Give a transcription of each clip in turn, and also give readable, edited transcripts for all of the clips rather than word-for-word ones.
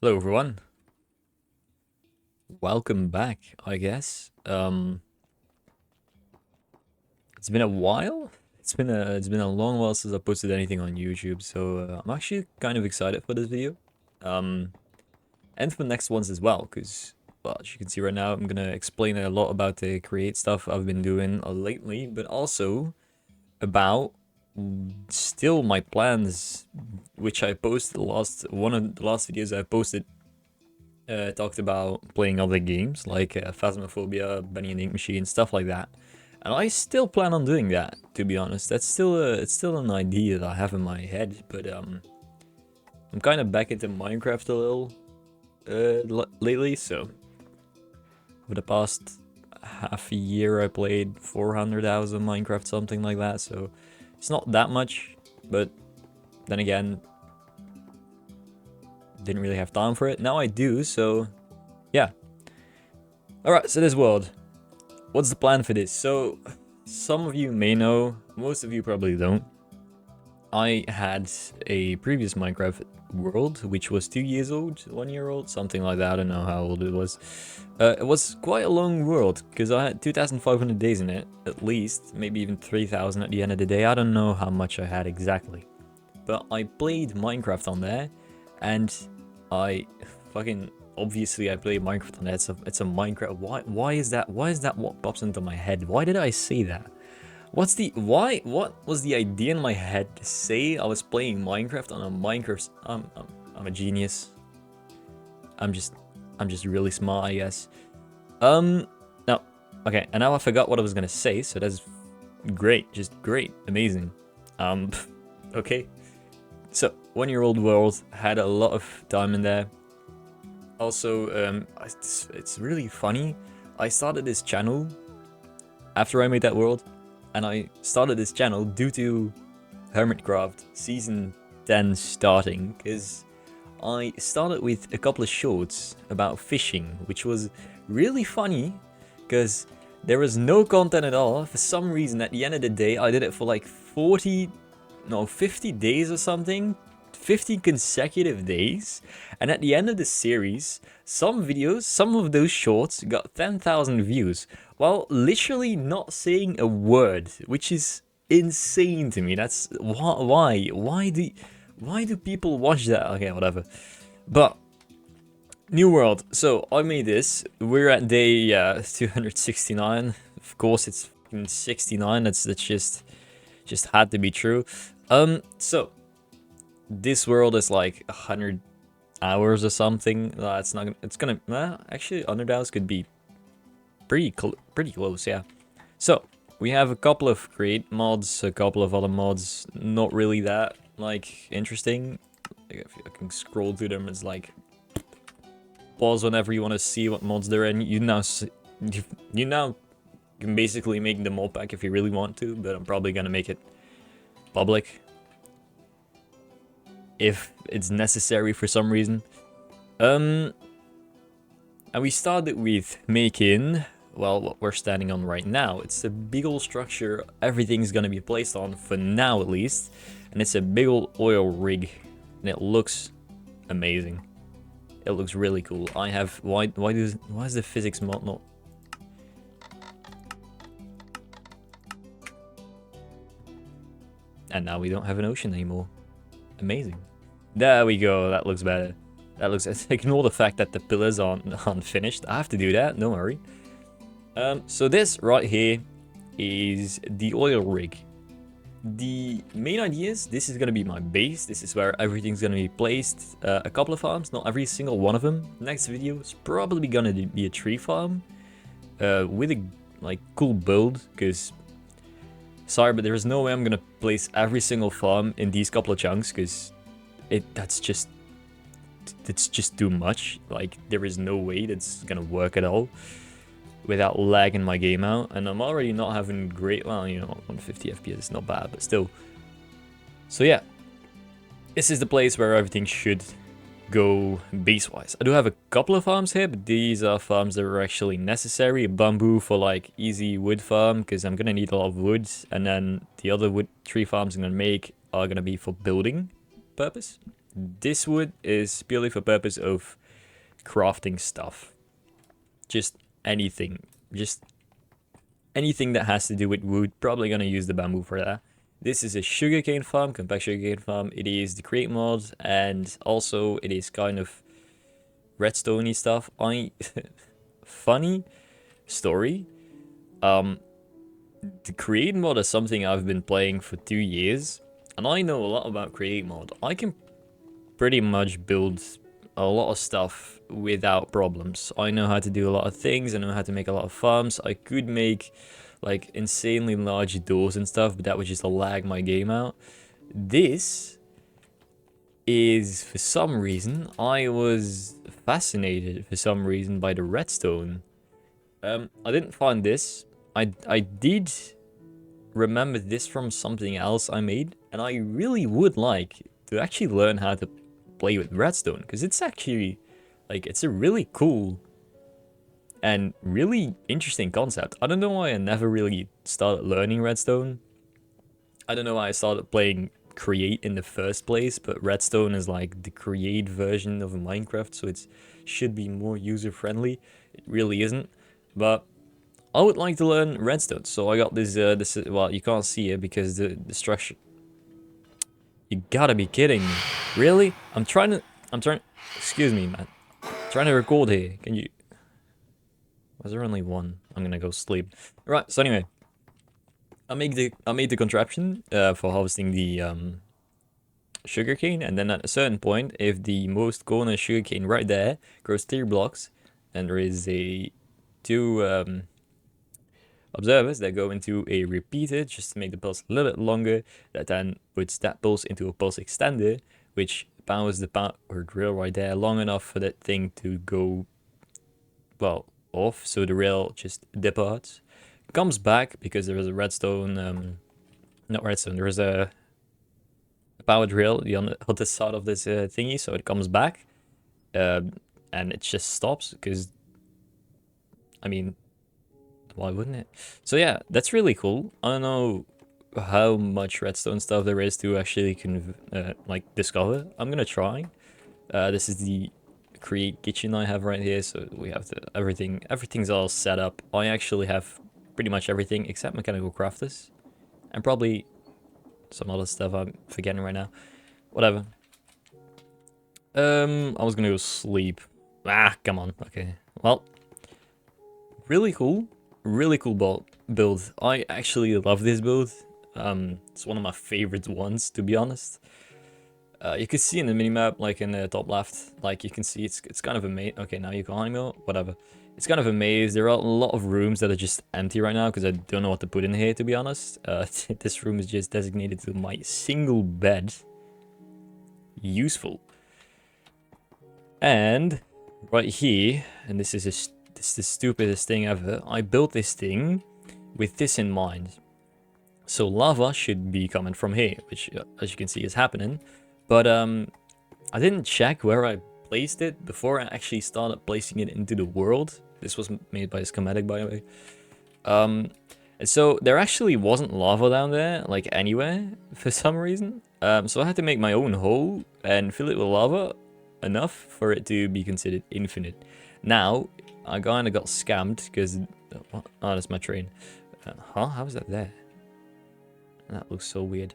Hello everyone. Welcome back, I guess. It's been a while. It's been a long while since I posted anything on YouTube, so I'm actually kind of excited for this video. And for the next ones as well, because well, as you can see right now, I'm gonna explain a lot about the create stuff I've been doing lately, but also about still my plans, which I posted one of the last videos I posted. Talked about playing other games like Phasmophobia, Benny and the Ink Machine, stuff like that. And I still plan on doing that, to be honest. It's still an idea that I have in my head, but I'm kind of back into Minecraft a little lately. So for the past half a year, I played 400 hours of Minecraft, something like that. So it's not that much, but then again, didn't really have time for it. Now I do, so yeah. Alright, so this world. What's the plan for this? So, some of you may know, most of you probably don't. I had a previous Minecraft world, which was 2 years old, 1 year old, something like that. I don't know how old it was. It was quite a long world, because I had 2,500 days in it, at least. Maybe even 3,000 at the end of the day. I don't know how much I had exactly. But I played Minecraft on there, and I fucking... Obviously, I play Minecraft on that. It's a Minecraft. Why is that? Why is that what pops into my head? Why did I say that? What was the idea in my head to say I was playing Minecraft on a Minecraft? I'm a genius. I'm just really smart, I guess. No, okay. And now I forgot what I was gonna say. So that's great. Just great. Amazing. Okay. So 1 year old world, had a lot of time in there. Also, it's really funny. I started this channel after I made that world, and I started this channel due to Hermitcraft Season 10 starting, because I started with a couple of shorts about fishing, which was really funny, because there was no content at all. For some reason, at the end of the day, I did it for like 50 days or something. 50 consecutive days, and at the end of the series, some videos, some of those shorts got 10,000 views, while literally not saying a word, which is insane to me. That's why do people watch that? Okay, whatever. But new world. So I made this. We're at day 269. Of course, it's 69. That's just had to be true. So this world is like 100 hours or something. It's not. It's gonna. Actually, 100 hours could be pretty close. Yeah. So we have a couple of create mods, a couple of other mods. Not really that like interesting. If I can scroll through them, it's like pause whenever you want to see what mods they're in. You now can basically make the modpack if you really want to, but I'm probably gonna make it public if it's necessary for some reason. And we started with making, well, what we're standing on right now. It's a big old structure everything's gonna be placed on, for now at least. And it's a big old oil rig, and it looks amazing. It looks really cool. I have, why is the physics mod not... And now we don't have an ocean anymore. Amazing. There we go. That looks better. That looks... Ignore the fact that the pillars aren't finished. I have to do that. Don't worry. So this right here is the oil rig. The main idea is this is going to be my base. This is where everything's going to be placed. A couple of farms, not every single one of them. Next video is probably going to be a tree farm. With a like cool build, because... Sorry, but there is no way I'm going to place every single farm in these couple of chunks, because it's just too much. Like, there is no way that's gonna work at all without lagging my game out. And I'm already not having great, well, you know, 150 FPS is not bad, but still. So yeah, this is the place where everything should go base-wise. I do have a couple of farms here, but these are farms that are actually necessary. Bamboo for like easy wood farm, because I'm gonna need a lot of wood, and then the other wood tree farms I'm gonna make are gonna be for building purpose. This wood is purely for purpose of crafting stuff. Just anything. Just anything that has to do with wood. Probably gonna use the bamboo for that. This is a sugarcane farm, compact sugarcane farm. It is the create mod, and also it is kind of redstone-y stuff. Funny story. The create mod is something I've been playing for 2 years, and I know a lot about create mod. I can pretty much build a lot of stuff without problems. I know how to do a lot of things. I know how to make a lot of farms. I could make like insanely large doors and stuff, but that would just lag my game out. This is, for some reason, I was fascinated for some reason by the redstone. I didn't find this. I did remember this from something else I made, and I really would like to actually learn how to play with redstone, because it's actually, like, it's a really cool and really interesting concept. I don't know why I never really started learning redstone. I don't know why I started playing create in the first place, but redstone is like the create version of Minecraft, so it should be more user-friendly. It really isn't, but I would like to learn redstone. So I got this, well, you can't see it because the structure. You gotta be kidding me. Really? I'm trying, excuse me, man. I'm trying to record here. Can you? Was there only one? I'm gonna go sleep. Right, so anyway. I made the contraption for harvesting the sugarcane, and then at a certain point, if the most corner sugarcane right there grows 3 blocks, then there is two observers that go into a repeater just to make the pulse a little bit longer, that then puts that pulse into a pulse extender, which powers the power drill right there long enough for that thing to go, well, off, so the rail just departs. Comes back because there is a redstone, not redstone, there is a power drill on the other side of this thingy, so it comes back, and it just stops, because, I mean, why wouldn't it? So yeah, that's really cool. I don't know how much redstone stuff there is to actually like discover. I'm gonna try. This is the create kitchen I have right here, so we have everything's all set up. I actually have pretty much everything except mechanical crafters, and probably some other stuff I'm forgetting right now. Whatever. I was gonna go sleep. Ah, come on. Okay. Well, really cool build. I actually love this build. It's one of my favorite ones, to be honest. You can see in the minimap, like in the top left, like you can see it's kind of a maze. Okay, now you can't go. Whatever. It's kind of a maze. There are a lot of rooms that are just empty right now because I don't know what to put in here, to be honest. This room is just designated to my single bed. Useful. And right here, and this is the stupidest thing ever. I built this thing with this in mind. So lava should be coming from here, which, as you can see, is happening. But I didn't check where I placed it before I actually started placing it into the world. This was made by a schematic, by the way. And so there actually wasn't lava down there, like anywhere, for some reason. So I had to make my own hole and fill it with lava enough for it to be considered infinite. Now, I kind of got scammed because... Oh, that's my train. Huh? How is that there? That looks so weird.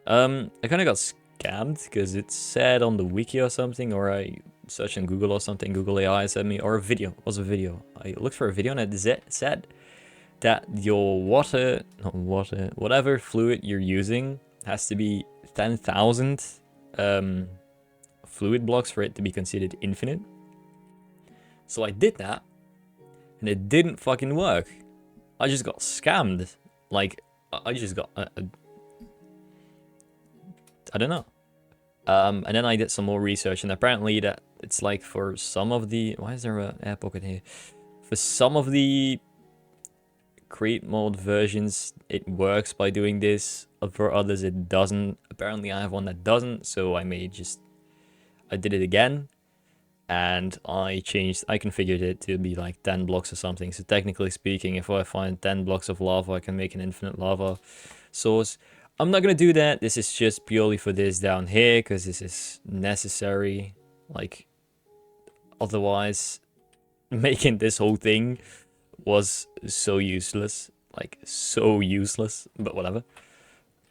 I kind of got scammed because it said on the wiki or something, or I searched on Google or something, Google AI sent me, or a video. It was a video. I looked for a video and it said that your whatever fluid you're using has to be 10,000 fluid blocks for it to be considered infinite. So I did that, and it didn't fucking work. I just got scammed. Like, I just got... I don't know. And then I did some more research, and apparently that it's like for some of the... Why is there an air pocket here? For some of the create mode versions, it works by doing this. For others, it doesn't. Apparently, I have one that doesn't, so I did it again. And I configured it to be like 10 blocks or something. So technically speaking, if I find 10 blocks of lava, I can make an infinite lava source. I'm not gonna do that. This is just purely for this down here, because this is necessary. Like, otherwise, making this whole thing was so useless. Like, so useless, but whatever.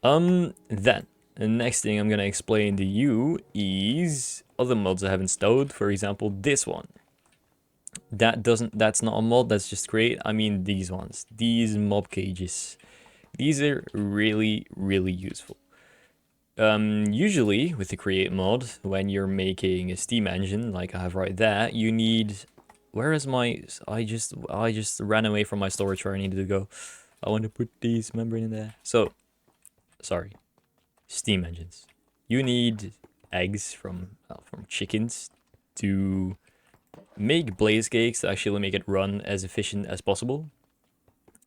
Then, the next thing I'm gonna explain to you is other mods I have installed. For example, this one. That's not a mod, that's just great. I mean, these ones. These mob cages. These are really, really useful. Usually with the create mod, when you're making a Steam engine, like I have right there, you need... Where is my... I just ran away from my storage where I needed to go. I want to put these membrane in there. So, sorry. Steam engines. You need eggs from chickens to make blaze cakes to actually make it run as efficient as possible.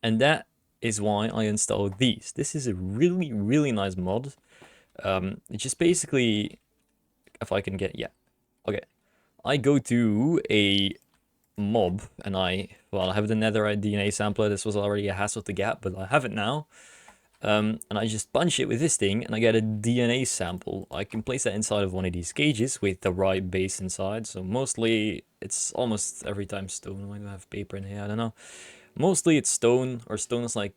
And that is why I installed these. This is a really, really nice mod. It's just basically, if I can get, yeah, okay. I go to a mob and I have the netherite DNA sampler. This was already a hassle to get, but I have it now. And I just punch it with this thing and I get a DNA sample. I can place that inside of one of these cages with the right base inside. So mostly it's almost every time stone. Why do I have paper in here? I don't know. Mostly it's stone, or stone is like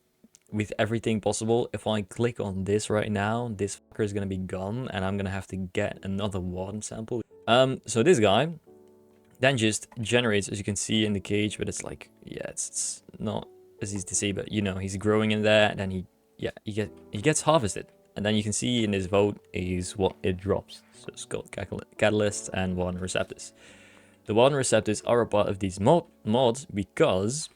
with everything possible. If I click on this right now, this fucker is gonna be gone and I'm gonna have to get another water sample. So this guy then just generates, as you can see in the cage, but it's like, yeah, it's not as easy to see, but you know, he's growing in there, and then he gets harvested. And then you can see in this vote is what it drops. So it's called catalysts and water receptors. The water receptors are a part of these mods because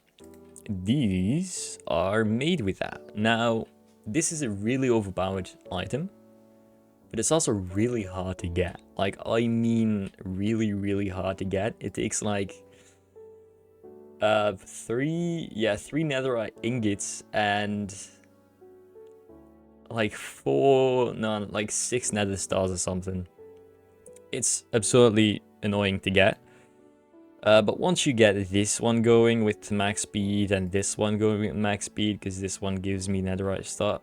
these are made with that. Now, this is a really overpowered item, but it's also really hard to get. Like, I mean, really, really hard to get. It takes like three netherite ingots and like six nether stars or something. It's absurdly annoying to get. But once you get this one going with max speed and this one going with max speed, because this one gives me nether star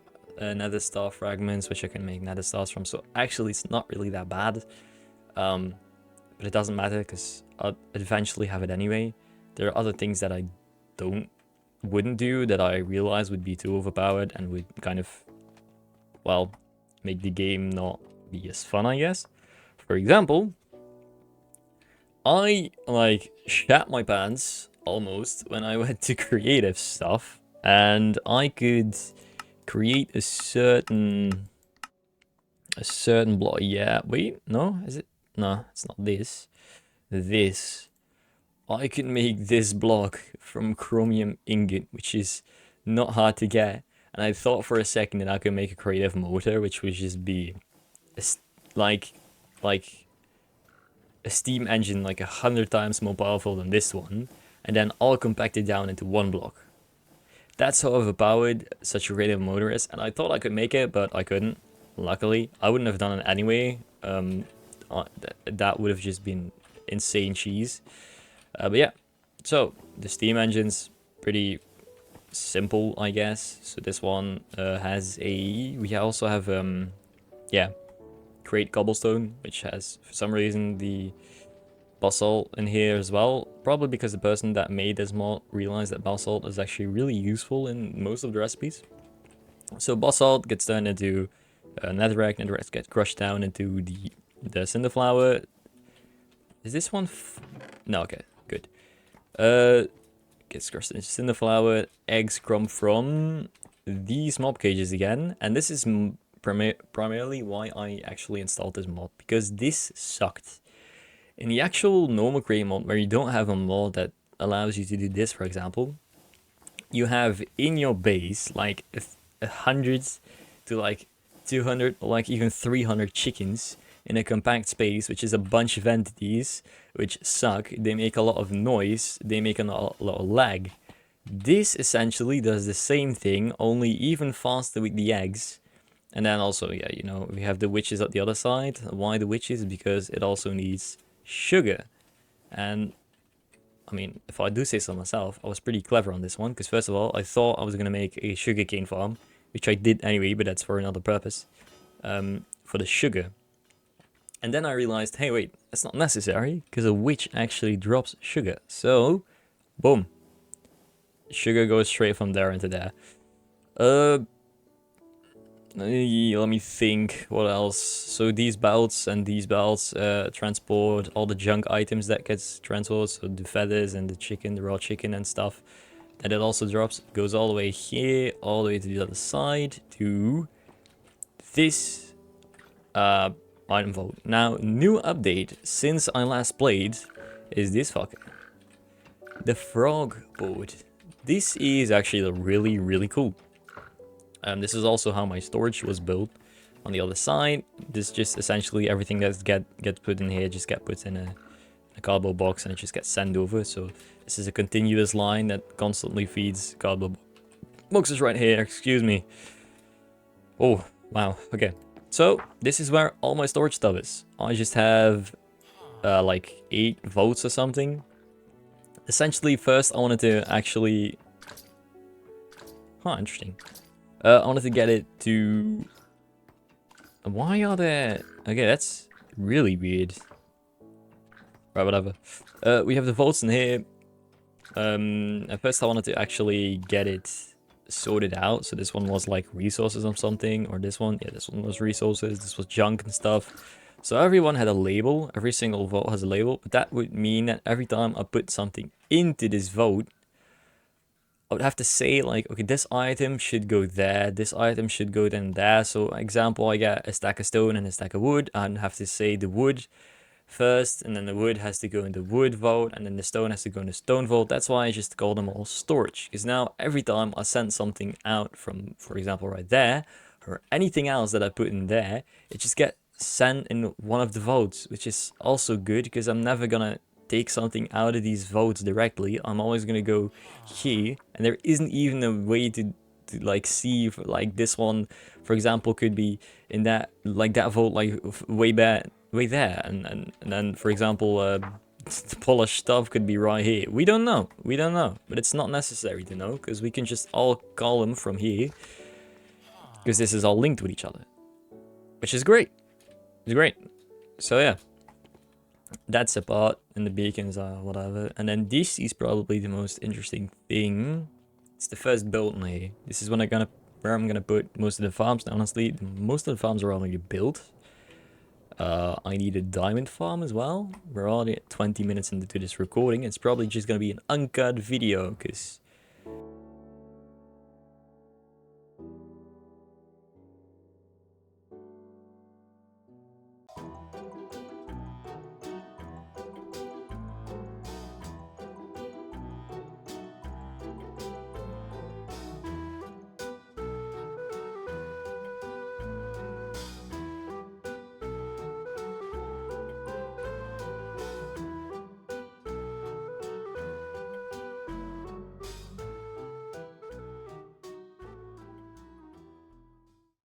fragments, which I can make nether stars from. So actually, it's not really that bad. But it doesn't matter because I'll eventually have it anyway. There are other things that I wouldn't do that I realize would be too overpowered and would kind of, well, make the game not be as fun, I guess. For example, I like shat my pants almost when I went to creative stuff, and I could create a certain block. Yeah, wait, no, is it? No, it's not this. This. I can make this block from chromium ingot, which is not hard to get. And I thought for a second that I could make a creative motor, which would just be like a steam engine like 100 times more powerful than this one, and then all compacted down into one block. That's how overpowered such a creative motor is, and I thought I could make it, but I couldn't. Luckily, I wouldn't have done it anyway. That would have just been insane cheese. But yeah, so the steam engine's pretty simple, I guess. So this one has a... We also have, yeah, create cobblestone, which has, for some reason, the basalt in here as well. Probably because the person that made this mod realized that basalt is actually really useful in most of the recipes. So basalt gets turned into netherrack. Netherrack gets crushed down into the cinder flower. Is this one? No, okay, good. Gets crushed into cinder flower. Eggs come from these mob cages again, and this is primarily why I actually installed this mod, because this sucked. In the actual normal create mod, where you don't have a mod that allows you to do this, for example, you have in your base like 100 to like 200 or like even 300 chickens in a compact space, which is a bunch of entities which suck. They make a lot of noise, they make a lot of lag. This essentially does the same thing, only even faster with the eggs. And then also, yeah, you know, we have the witches at the other side. Why the witches? Because it also needs sugar. And I mean, if I do say so myself, I was pretty clever on this one, because first of all, I thought I was going to make a sugarcane farm, which I did anyway, but that's for another purpose, for the sugar. And then I realized, hey, wait, that's not necessary, because a witch actually drops sugar. So, boom. Sugar goes straight from there into there. Let me think, what else? So these belts transport all the junk items that gets transported, so the feathers and the chicken, the raw chicken and stuff. And it also drops, goes all the way here, all the way to the other side, to this item vault. Now, new update since I last played is this fucker. The frog board. This is actually really, really cool. This is also how my storage was built. On the other side, this just essentially everything that gets put in here just get put in a cardboard box and it just gets sent over. So this is a continuous line that constantly feeds cardboard boxes right here. Excuse me. Oh, wow. Okay. So this is where all my storage stuff is. I just have like 8 votes or something. Essentially, first I wanted to actually... Huh, interesting. I wanted to get it to... Why are there... Okay, that's really weird. Right, whatever. We have the votes in here. At first I wanted to actually get it sorted out. So this one was like resources or something. Or this one. Yeah, this one was resources. This was junk and stuff. So everyone had a label. Every single vote has a label. But that would mean that every time I put something into this vote, I would have to say like, okay, this item should go there, this item should go then there. So example, I get a stack of stone and a stack of wood. I'd have to say the wood first, and then the wood has to go in the wood vault, and then the stone has to go in the stone vault. That's why I just call them all storage. Because now every time I send something out from, for example, right there, or anything else that I put in there, it just gets sent in one of the votes, which is also good because I'm never gonna take something out of these votes directly. I'm always gonna go here, and there isn't even a way to like see if, like this one, for example, could be in that like that vote like way there, and then for example the polished stuff could be right here. We don't know, but it's not necessary to know because we can just all call them from here because this is all linked with each other, which is great. It's great. So yeah. That's a part, and the beacons are whatever. And then this is probably the most interesting thing. It's the first build in here. This is where I'm gonna put most of the farms. Now, honestly, most of the farms are already built. I need a diamond farm as well. We're already at 20 minutes into this recording. It's probably just gonna be an uncut video, because